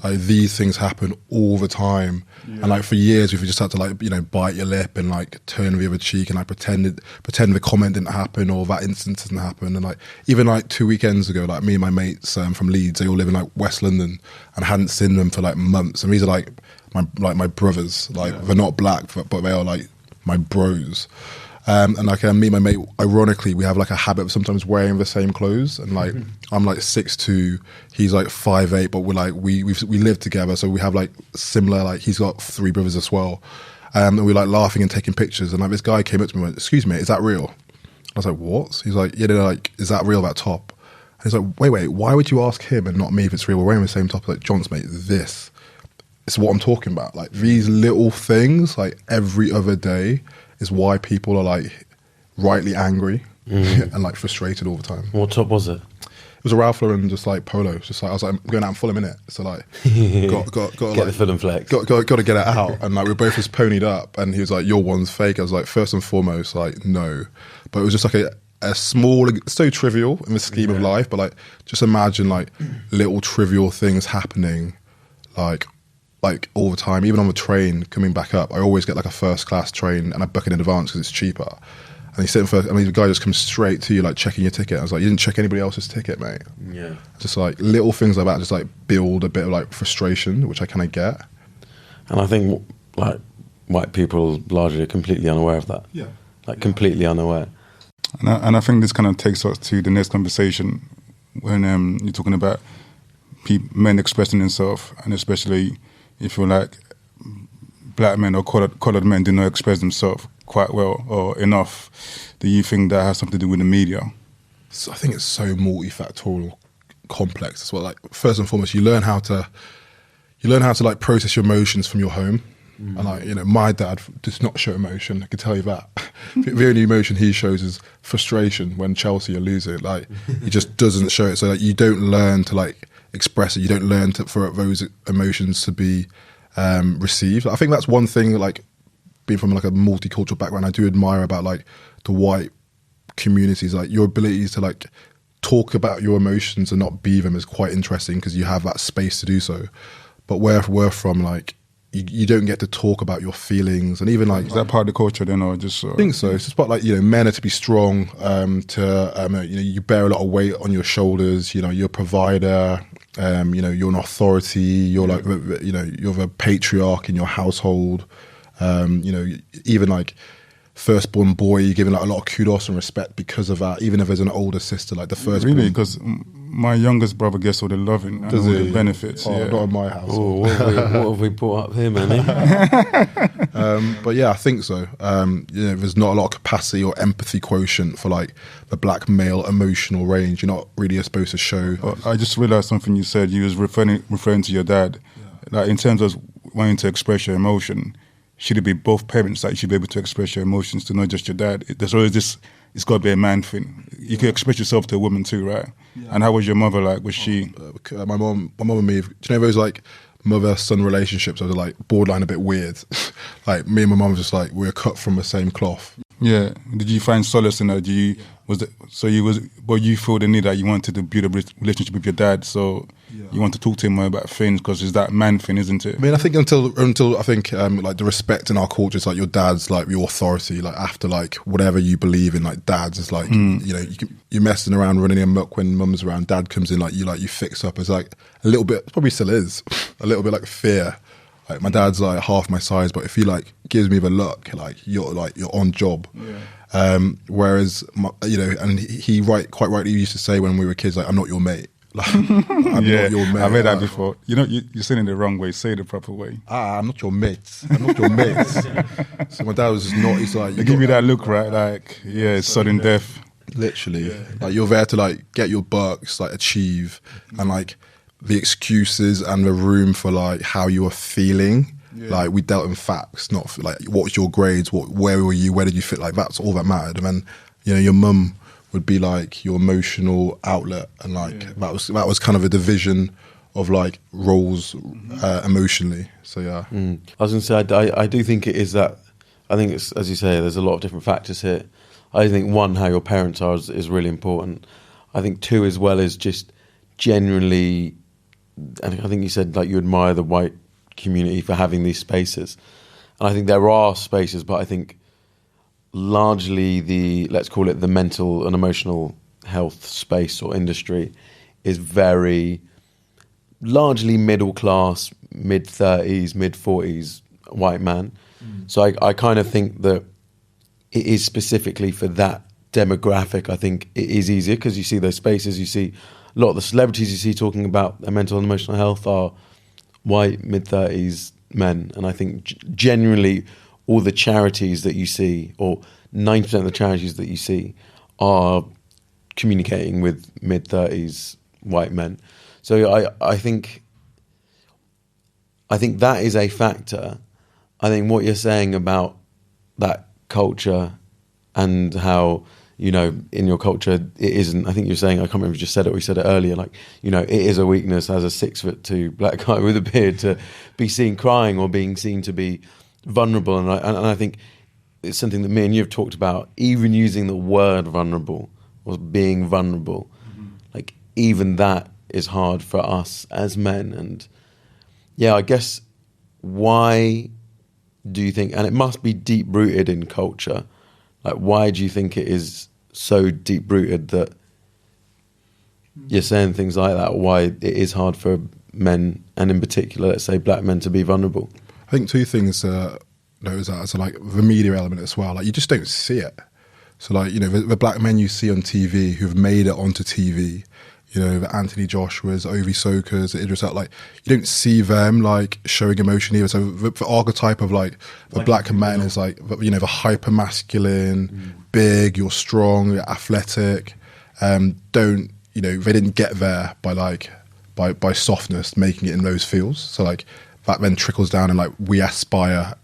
These things happen all the time, and for years we've just had to bite your lip and turn the other cheek and pretend the comment didn't happen or that incident didn't happen. And even 2 weekends ago, me and my mates from Leeds, they all live in West London, and I hadn't seen them for months. And these are my brothers. They're not black, but they are my bros. And me and my mate, ironically, we have a habit of sometimes wearing the same clothes. And I'm 6'2", he's 5'8", but we live together, so we have similar. He's got 3 brothers as well, and we laughing and taking pictures. And this guy came up to me and went, "Excuse me, is that real?" I was like, "What?" He's like, "Yeah, is that real? That top?" And he's like, "Wait, why would you ask him and not me if it's real? We're wearing the same top." John's mate, this is what I'm talking about. These little things, every other day, is why people are rightly angry and frustrated all the time. What top was it? It was a Ralph Lauren, just polo. Just I was I'm going out in Fulham, innit? So got get the Fulham flex. Got to get it out. And we were both just ponied up, and he was like, "Your one's fake." I was like, first and foremost, no. But it was just a small, so trivial in the scheme of life. But just imagine little trivial things happening, all the time. Even on the train coming back up, I always get a first class train, and I book it in advance because it's cheaper. And he's sitting first. The guy just comes straight to you, checking your ticket. I was like, "You didn't check anybody else's ticket, mate." Yeah. Just little things like that, just build a bit of frustration, which I kind of get. And I think white people largely are completely unaware of that. Yeah. Completely unaware. And I think this kind of takes us to the next conversation when you're talking about men expressing themselves, and especially if you're black men or coloured men do not express themselves quite well or enough. Do you think that has something to do with the media? So I think it's so multifactorial, complex as well. First and foremost, you learn how to process your emotions from your home. And my dad does not show emotion. I can tell you that. The only emotion he shows is frustration when Chelsea are losing. He just doesn't show it. So you don't learn to express it. You don't learn for those emotions to be received. I think that's one thing. Being from a multicultural background, I do admire about the white communities. Your ability to talk about your emotions and not be them is quite interesting because you have that space to do so. But where we're from, you don't get to talk about your feelings, and even is that part of the culture then, or just? I think so. It's just about men are to be strong. You bear a lot of weight on your shoulders. You're a provider. You're an authority. You're you're the patriarch in your household. Even firstborn boy, you're given a lot of kudos and respect because of that. Even if there's an older sister, the first. Really, because my youngest brother gets all the loving and all the benefits. Oh, yeah. Not in my house. Oh, what have we brought up here, man? But yeah, I think so. There's not a lot of capacity or empathy quotient for the black male emotional range. You're not really supposed to show. I just realised something you said. You was referring to your dad, in terms of wanting to express your emotion. Should it be both parents that you should be able to express your emotions to, not just your dad? There's always this, it's got to be a man thing. You can express yourself to a woman too, right? Yeah. And how was your mother like? Was she? My mom and me, do you know those mother-son relationships that are borderline a bit weird? Me and my mom was just we're cut from the same cloth. Yeah. Did you find solace in that? You feel the need that you wanted to build a relationship with your dad, so you want to talk to him more about things because it's that man thing, isn't it? I think until I think the respect in our culture is your dad's your authority. After whatever you believe in, dad's is you're messing around running amok when mum's around. Dad comes in you fix up. It's a little bit, probably still is a little bit fear. My dad's half my size, but if he gives me the look, you're on job. Yeah. Whereas and he quite rightly used to say when we were kids, I'm not your mate. I'm not your mate. I've heard that before. You're saying it the wrong way. Say it the proper way. I'm not your mate. I'm not your mate. So my dad was just not. He's they give you that look, right? It's sudden death. Literally, you're there to get your bucks, achieve, and the excuses and the room for how you are feeling Like we dealt in facts, not like what was your grades, where were you, where did you fit, like that's all that mattered. And then, you know, your mum would be like your emotional outlet, and like that was kind of a division of like roles emotionally. So yeah. I was going to say, I do think it is that. I think it's, as you say, there's a lot of different factors here. I think one, how your parents are is really important. I think two, as well, is just generally, and I think you said like you admire the white community for having these spaces, and I think there are spaces, but I think largely the, let's call it the mental and emotional health space or industry, is very largely middle class, mid-30s, mid-40s white man. So I kind of think that it is specifically for that demographic. I think it is easier because you see those spaces, you see a lot of the celebrities you see talking about their mental and emotional health are white mid-30s men. And I think generally all the charities that you see, or 90% of the charities that you see, are communicating with mid-30s white men. So I think that is a factor. I think what you're saying about that culture and how, you know, in your culture it isn't, I think you're saying, I can't remember if you just said it or you said it earlier, like, you know, it is a weakness as a 6'2" black guy with a beard to be seen crying or being seen to be vulnerable. And I think it's something that me and you have talked about, even using the word vulnerable or being vulnerable, like even that is hard for us as men. And yeah, I guess why do you think, and it must be deep rooted in culture, like why do you think it is so deep rooted that you're saying things like that, why it is hard for men, and in particular, let's say black men, to be vulnerable? I think two things is that, so like the media element as well, like you just don't see it. So like, you know, the black men you see on TV who've made it onto TV, you know, the Anthony Joshua's, Ovi Sokas, Idris Elba, like you don't see them like showing emotion either. So the archetype of like the black man is like, you know, the hyper masculine, big, you're strong, you're athletic. Don't, you know, they didn't get there by softness, making it in those fields. So like that then trickles down, and like we aspire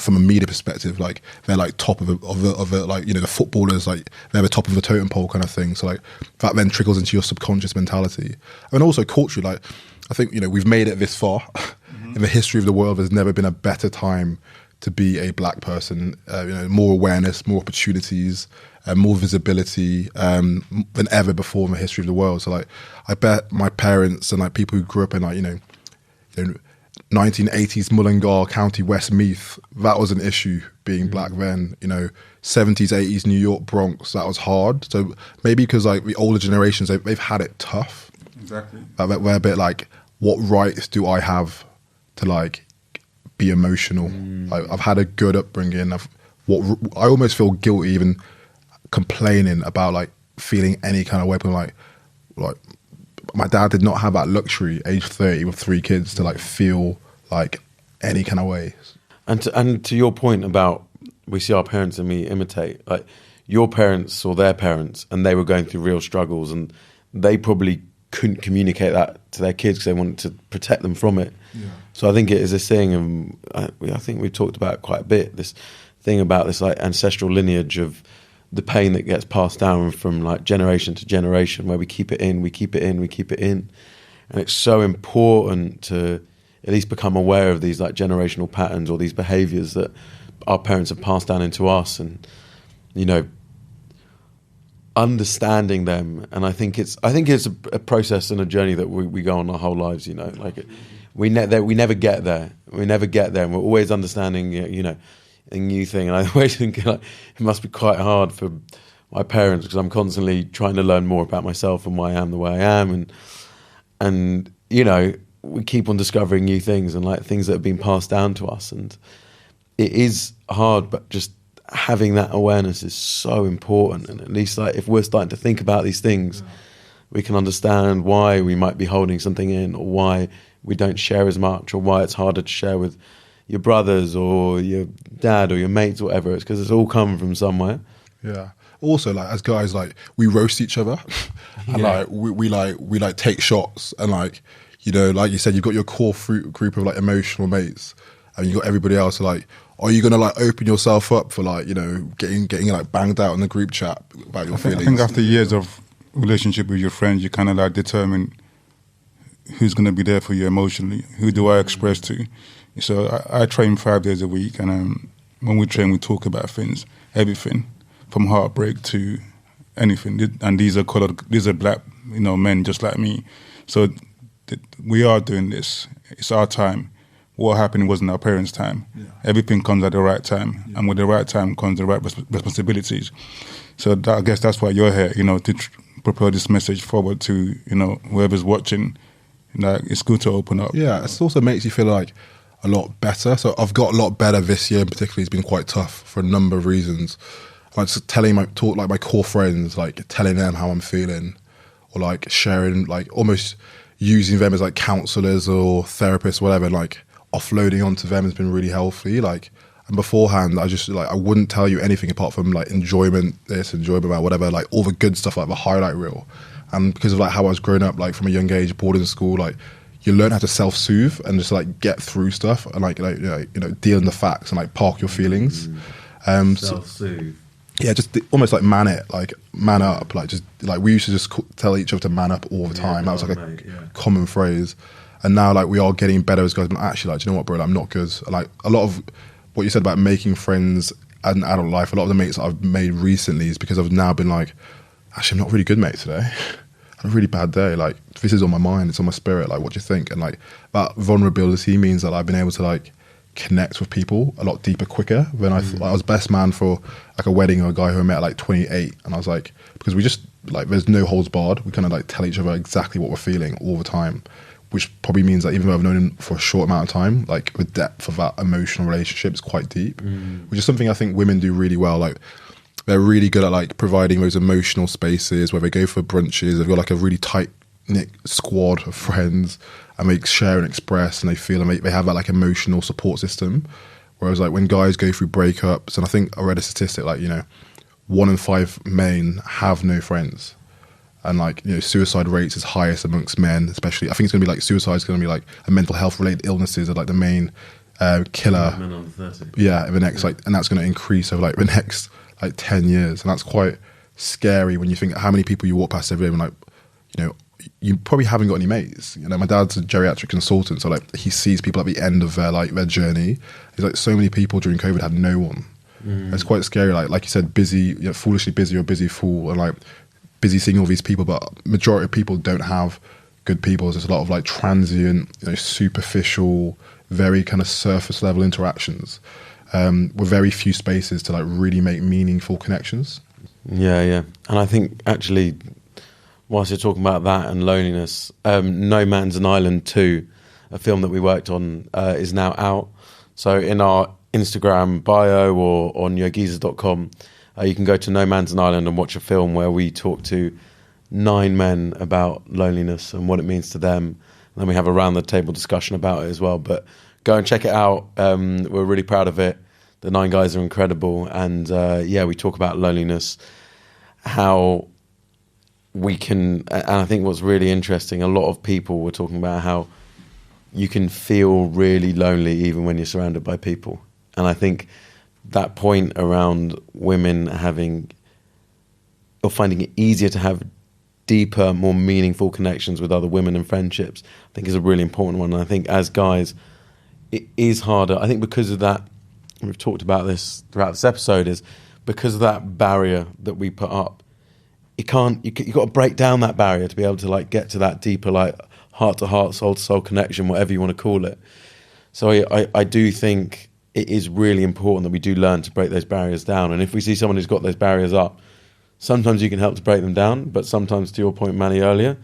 from a media perspective, like they're like top of the like, you know, the footballers, like they're the top of the totem pole kind of thing. So like that then trickles into your subconscious mentality. And also culturally, like I think, you know, we've made it this far. In the history of the world, there's never been a better time to be a black person. You know, more awareness, more opportunities, more visibility than ever before in the history of the world. So like I bet my parents and like people who grew up in like, you know 1980s Mullingar, County Westmeath, that was an issue being black then. You know, 70s, 80s New York Bronx, that was hard. So maybe because like the older generations, they've had it tough. Exactly. They're a bit like, what rights do I have to like be emotional? I've had a good upbringing. I almost feel guilty even complaining about like feeling any kind of way. Like my dad did not have that luxury, age 30 with 3 kids, to like feel like any kind of way. And to your point about we see our parents and we imitate, like your parents saw their parents and they were going through real struggles, and they probably couldn't communicate that to their kids because they wanted to protect them from it. Yeah. So I think it is this thing, and I think we've talked about it quite a bit, this thing about this like ancestral lineage of the pain that gets passed down from like generation to generation, where we keep it in, we keep it in, we keep it in. And it's so important to at least become aware of these like generational patterns or these behaviors that our parents have passed down into us, and, you know, understanding them. And I think it's a process and a journey that we go on our whole lives, you know, like we never get there. We never get there, and we're always understanding, you know, a new thing. And I always think like, it must be quite hard for my parents, because I'm constantly trying to learn more about myself and why I am the way I am, and you know, we keep on discovering new things and like things that have been passed down to us, and it is hard, but just having that awareness is so important. And at least like if we're starting to think about these things, we can understand why we might be holding something in, or why we don't share as much, or why it's harder to share with your brothers or your dad or your mates or whatever. It's because it's all come from somewhere. Yeah. Also, like as guys, like we roast each other, and like we take shots, and like, you know, like you said, you've got your core group of like emotional mates, and you got everybody else like, are you gonna like open yourself up for like, you know, getting like banged out in the group chat about your feelings? I think after years of relationship with your friends, you kind of like determine who's going to be there for you emotionally. Who do I express to? So I train 5 days a week, and when we train, we talk about things, everything, from heartbreak to anything. And these are black, you know, men just like me. So we are doing this. It's our time. What happened wasn't our parents' time. Yeah. Everything comes at the right time, and with the right time comes the right responsibilities. So I guess that's why you're here, you know, to propel this message forward to, you know, whoever's watching. Like, it's good to open up. Yeah, it also makes you feel like a lot better. So I've got a lot better this year in particular. It's been quite tough for a number of reasons. Like just telling my core friends, like telling them how I'm feeling, or like sharing, like almost using them as like counselors or therapists, whatever, and like offloading onto them has been really healthy. Like, and beforehand, I wouldn't tell you anything apart from like enjoyment about whatever, like all the good stuff, like the highlight reel. And because of like how I was growing up, like from a young age, boarding school, like you learn how to self-soothe and just like get through stuff and like you know deal in the facts and like park your feelings. Self-soothe. Yeah, just almost like man up. Like just like we used to just tell each other to man up all the time. That was like a common phrase. And now like we are getting better as guys. But actually, like, do you know what, bro? Like, I'm not good. Like a lot of what you said about making friends in adult life, a lot of the mates that I've made recently is because I've now been like, actually, I'm not really good, mate, today. I had a really bad day. Like, this is on my mind. It's on my spirit. Like, what do you think? And like, that vulnerability means that I've been able to like connect with people a lot deeper, quicker than I thought. I was best man for like a wedding of a guy who I met at like 28. And I was like, because we just like, there's no holds barred. We kind of like tell each other exactly what we're feeling all the time, which probably means that even though I've known him for a short amount of time, like the depth of that emotional relationship is quite deep, which is something I think women do really well. Like, they're really good at like providing those emotional spaces where they go for brunches. They've got like a really tight-knit squad of friends, and they share and express, and they feel, and they have that like emotional support system. Whereas like when guys go through breakups, and I think I read a statistic like, you know, 1 in 5 men have no friends. And like, you know, suicide rates is highest amongst men, especially. I think it's going to be like suicide is going to be like a mental health related illnesses are like the main killer. Men under 30. Yeah, in the next like, and that's going to increase over like the next like 10 years. And that's quite scary when you think how many people you walk past every day and like, you know, you probably haven't got any mates. You know, my dad's a geriatric consultant, so like he sees people at the end of their journey. He's like, so many people during COVID had no one. It's quite scary. Like you said, busy, you know, foolishly busy or busy fool, and like busy seeing all these people, but majority of people don't have good people. There's a lot of like transient, you know, superficial, very kind of surface level interactions, with very few spaces to like really make meaningful connections. Yeah. And I think actually, whilst you're talking about that and loneliness, No Man's an Island 2, a film that we worked on, is now out. So in our Instagram bio or on yogeez.com, you can go to No Man's an Island and watch a film where we talk to 9 men about loneliness and what it means to them. And then we have a round the table discussion about it as well. But go and check it out. We're really proud of it. The 9 guys are incredible. And we talk about loneliness, how we can, and I think what's really interesting, a lot of people were talking about how you can feel really lonely even when you're surrounded by people. And I think that point around women having, or finding it easier to have deeper, more meaningful connections with other women and friendships, I think is a really important one. And I think as guys, it is harder. I think because of that, and we've talked about this throughout this episode, is because of that barrier that we put up, you've got to break down that barrier to be able to like get to that deeper, like heart to heart, soul to soul connection, whatever you want to call it. So I do think it is really important that we do learn to break those barriers down. And if we see someone who's got those barriers up, sometimes you can help to break them down, but sometimes, to your point, Manny, earlier,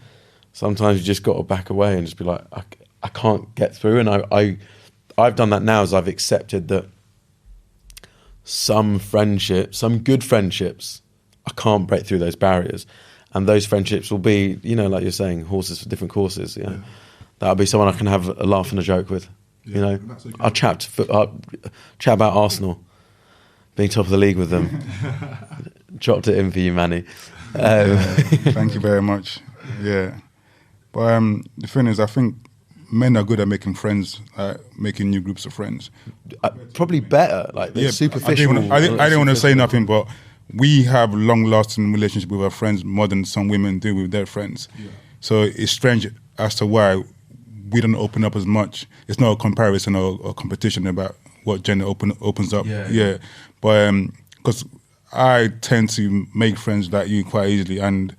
sometimes you just got to back away and just be like, I can't get through. And I've done that now, as I've accepted that some friendships, some good friendships, I can't break through those barriers. And those friendships will be, you know, like you're saying, horses for different courses. You know? Yeah. That'll be someone I can have a laugh and a joke with. Yeah, you know, I'll chat about Arsenal being top of the league with them. Dropped it in for you, Manny. Thank you very much. Yeah, but the thing is, I think men are good at making friends, making new groups of friends. Probably better. Like they're superficial. I didn't want to say nothing, but we have long-lasting relationships with our friends more than some women do with their friends. Yeah. So it's strange as to why we don't open up as much. It's not a comparison or competition about what gender opens up. Yeah. But because I tend to make friends like you quite easily, and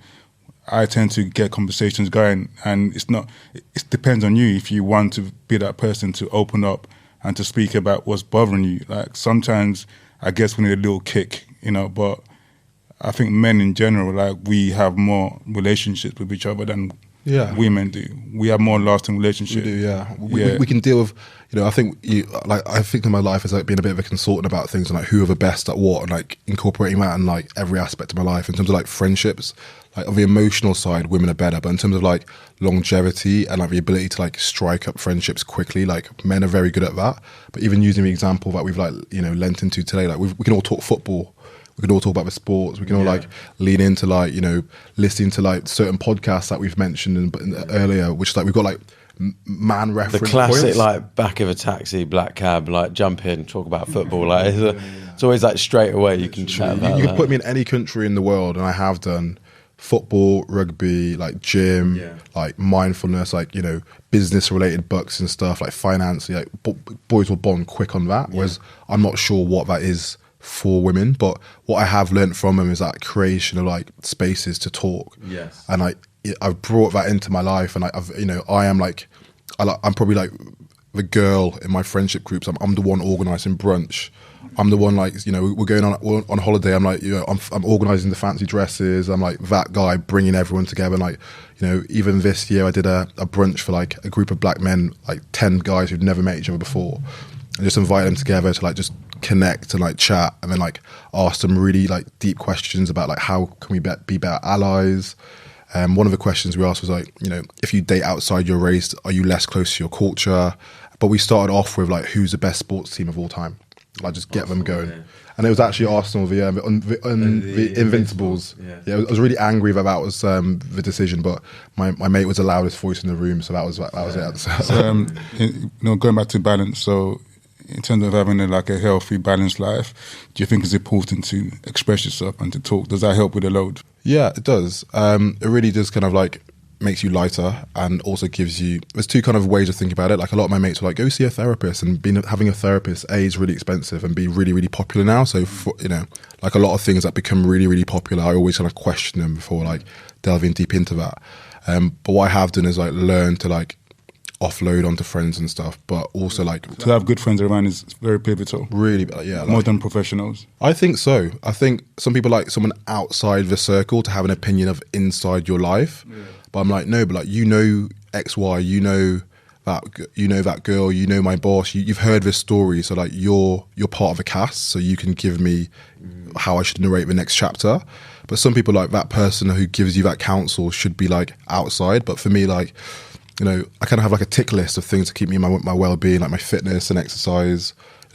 I tend to get conversations going, and it depends on you if you want to be that person to open up and to speak about what's bothering you. Like sometimes I guess we need a little kick, but I think men in general, like we have more relationships with each other than women do. We have more lasting relationships. We do, yeah. We can deal with, I think I think of my life as like being a bit of a consultant about things and like who are the best at what, and like incorporating that in like every aspect of my life in terms of like friendships. Like on the emotional side, women are better, but in terms of like longevity and like the ability to like strike up friendships quickly, like men are very good at that. But even using the example that we've like lent into today, like we can all talk football. We can all talk about the sports. We can all like lean into like, listening to like certain podcasts that we've mentioned earlier, which is like we've got like man reference the classic points. Like back of a taxi, black cab, like jump in, talk about football. Like it's always like straight away you can chat about you can put me in any country in the world, and I have done football, rugby, like gym, like mindfulness, like business related books and stuff, like finance. Like boys will bond quick on that. Whereas I'm not sure what that is for women, but what I have learnt from them is that creation of like spaces to talk. Yes. And I've brought that into my life, and I'm probably like the girl in my friendship groups. I'm the one organising brunch. I'm the one like we're going on holiday. I'm like I'm organising the fancy dresses. I'm like that guy bringing everyone together. And like even this year I did a brunch for like a group of black men, like 10 guys who'd never met each other before, and just invite them together to like just connect and like chat, and then like ask them really like deep questions about like how can we be better allies. One of the questions we asked was like, if you date outside your race, are you less close to your culture? But we started off with like, who's the best sports team of all time? Like just get them going. Yeah. And it was actually Arsenal, the Invincibles. Yeah, I was really angry that was the decision, but my mate was the loudest voice in the room, so that was it. So, going back to balance, so in terms of having a healthy, balanced life, do you think it's important to express yourself and to talk? Does that help with the load? Yeah, it does. It really does kind of like makes you lighter, and also gives you, there's two kind of ways of thinking about it. Like a lot of my mates were like, go see a therapist, and having a therapist, A, is really expensive, and B, really, really popular now. So, like a lot of things that become really, really popular, I always kind of question them before like delving deep into that. But what I have done is like learn to like offload onto friends and stuff, but also like to have good friends around is very pivotal. Really, more than professionals. I think so. I think some people like someone outside the circle to have an opinion of inside your life. Yeah. But I'm like, no, but like X, Y, that girl, my boss. You've heard this story, so like you're part of a cast, so you can give me how I should narrate the next chapter. But some people like that person who gives you that counsel should be like outside. But for me, like, I kind of have like a tick list of things to keep me in my well-being, like my fitness and exercise,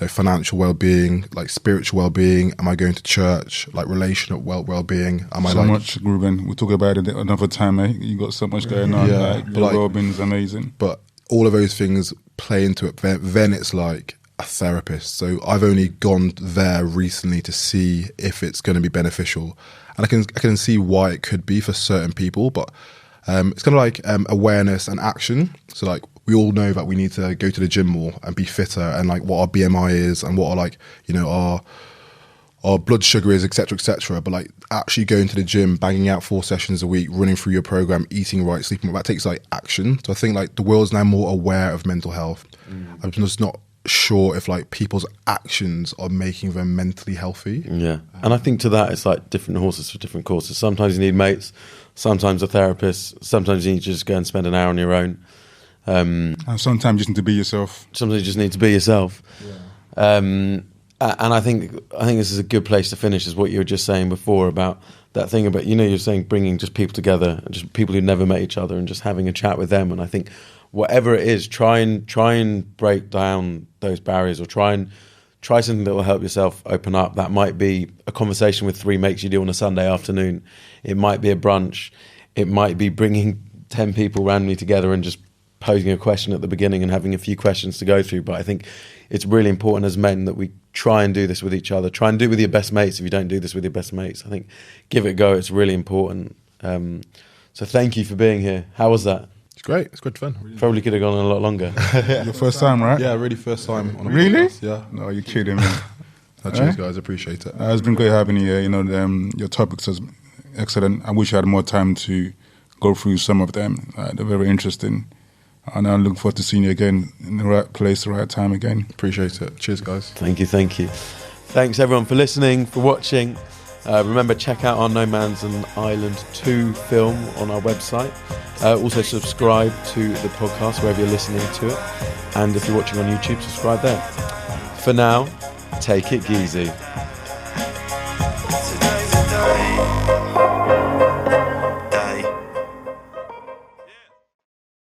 financial well-being, like spiritual well-being. Am I going to church? Like relational well-being. Am I much, Reuben. We'll talk about it another time, mate. You got so much going on. Yeah, your well-being is amazing. But all of those things play into it. Then it's like a therapist. So I've only gone there recently to see if it's going to be beneficial, and I can see why it could be for certain people, but. It's kind of like awareness and action. So like we all know that we need to go to the gym more and be fitter, and like what our BMI is and what our our blood sugar is, etc., etc. But like actually going to the gym, banging out 4 sessions a week, running through your program, eating right, sleeping right, that takes like action. So I think like the world's now more aware of mental health. I'm just not sure if like people's actions are making them mentally healthy. Yeah, and I think to that it's like different horses for different courses. Sometimes you need mates, sometimes a therapist, sometimes you need to just go and spend an hour on your own. And sometimes you just need to be yourself. Sometimes you just need to be yourself. Yeah. And I think this is a good place to finish, is what you were just saying before about that thing about, you're saying bringing just people together, just people who never met each other, and just having a chat with them. And I think whatever it is, try and break down those barriers, or try something that will help yourself open up. That might be a conversation with 3 mates you do on a Sunday afternoon. It might be a brunch. It might be bringing 10 people randomly together and just posing a question at the beginning and having a few questions to go through. But I think it's really important as men that we try and do this with each other. Try and do it with your best mates. If you don't do this with your best mates, I think give it a go. It's really important. So thank you for being here. How was that? It's great. It's good fun. Really. Probably could have gone a lot longer. Your first time, right? Yeah, really first time on a Really? podcast. Yeah. No, you're kidding me. Cheers, guys. Appreciate it. It's been great having you here. You know, your topics are excellent. I wish I had more time to go through some of them. They're very interesting. And I look forward to seeing you again in the right place, the right time again. Appreciate it. Cheers, guys. Thank you. Thanks, everyone, for listening, for watching. Remember, check out our No Man's an Island 2 film on our website. Also, subscribe to the podcast wherever you're listening to it. And if you're watching on YouTube, subscribe there. For now, take it geezy.